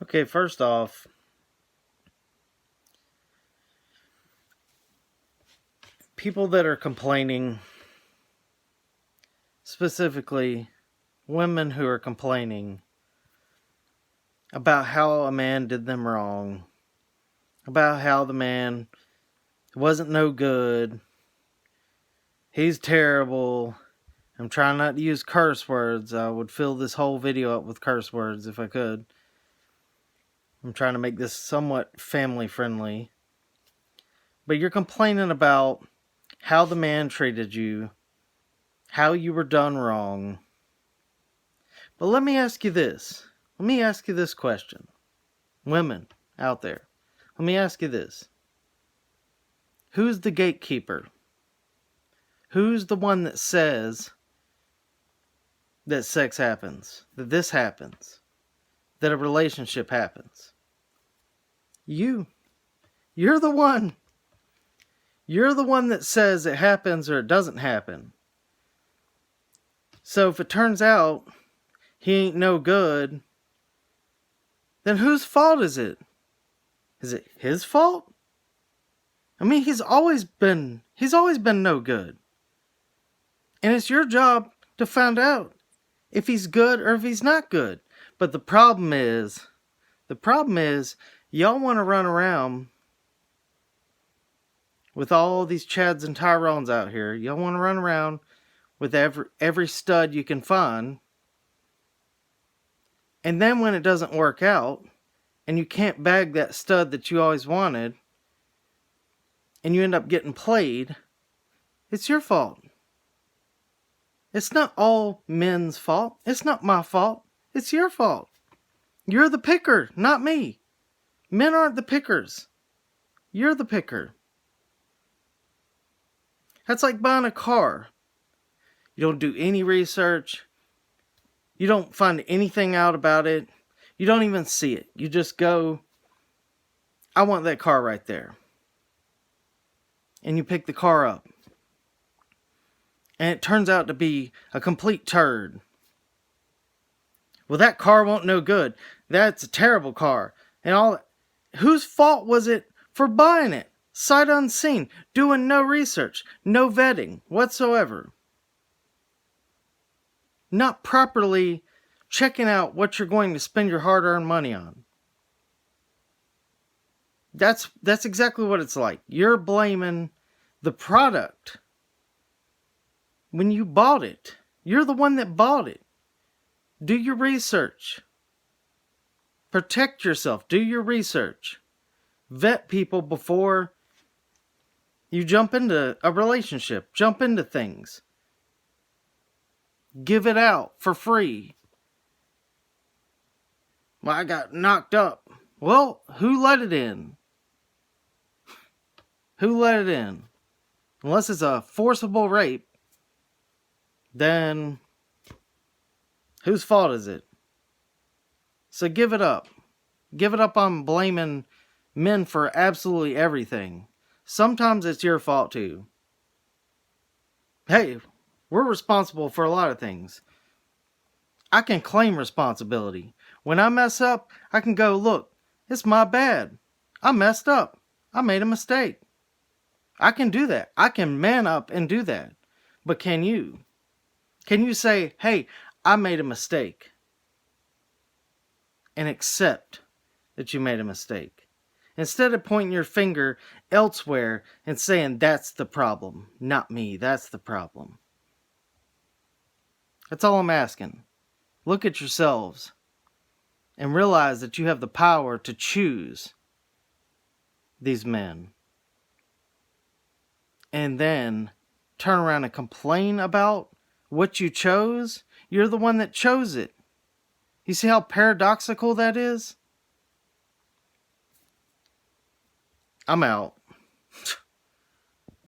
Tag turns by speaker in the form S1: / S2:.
S1: Okay, first off, people that are complaining, specifically women who are complaining about how a man did them wrong, about how the man wasn't no good, he's terrible. I'm trying not to use curse words. I would fill this whole video up with curse words if I could. I'm trying to make this somewhat family friendly. But you're complaining about how the man treated you, how you were done wrong. But let me ask you this. Let me ask you this question. Women out there, let me ask you this. Who's the gatekeeper? Who's the one that says that sex happens, that this happens, that a relationship happens? You. You're the one. You're the one that says it happens or it doesn't happen. So if it turns out he ain't no good, then whose fault is it? Is it his fault? I mean, he's always been no good. And it's your job to find out if he's good or if he's not good. But the problem is, y'all want to run around with all these Chads and Tyrones out here. Y'all want to run around with every stud you can find. And then when it doesn't work out, and you can't bag that stud that you always wanted, and you end up getting played, it's your fault. It's not all men's fault. It's not my fault. It's your fault. You're the picker, not me. Men aren't the pickers. You're the picker. That's like buying a car. You don't do any research. You don't find anything out about it. You don't even see it. You just go, I want that car right there. And you pick the car up. And it turns out to be a complete turd. Well, that car won't no good. That's a terrible car. And all. Whose fault was it for buying it? Sight unseen. Doing no research. No vetting whatsoever. Not properly checking out what you're going to spend your hard-earned money on. That's exactly what it's like. You're blaming the product when you bought it. You're the one that bought it. Do your research. Protect yourself. Do your research. Vet people before you jump into a relationship. Jump into things. Give it out for free. Well, I got knocked up. Well, who let it in? Who let it in? Unless it's a forcible rape, then whose fault is it? So give it up. Give it up on blaming men for absolutely everything. Sometimes it's your fault too. Hey, we're responsible for a lot of things. I can claim responsibility. When I mess up, I can go, look, it's my bad. I messed up. I made a mistake. I can do that. I can man up and do that. But can you? Can you say, hey, I made a mistake? And accept that you made a mistake. Instead of pointing your finger elsewhere and saying, that's the problem, not me, that's the problem. That's all I'm asking. Look at yourselves and realize that you have the power to choose these men. And then turn around and complain about what you chose. You're the one that chose it. You see how paradoxical that is? I'm out.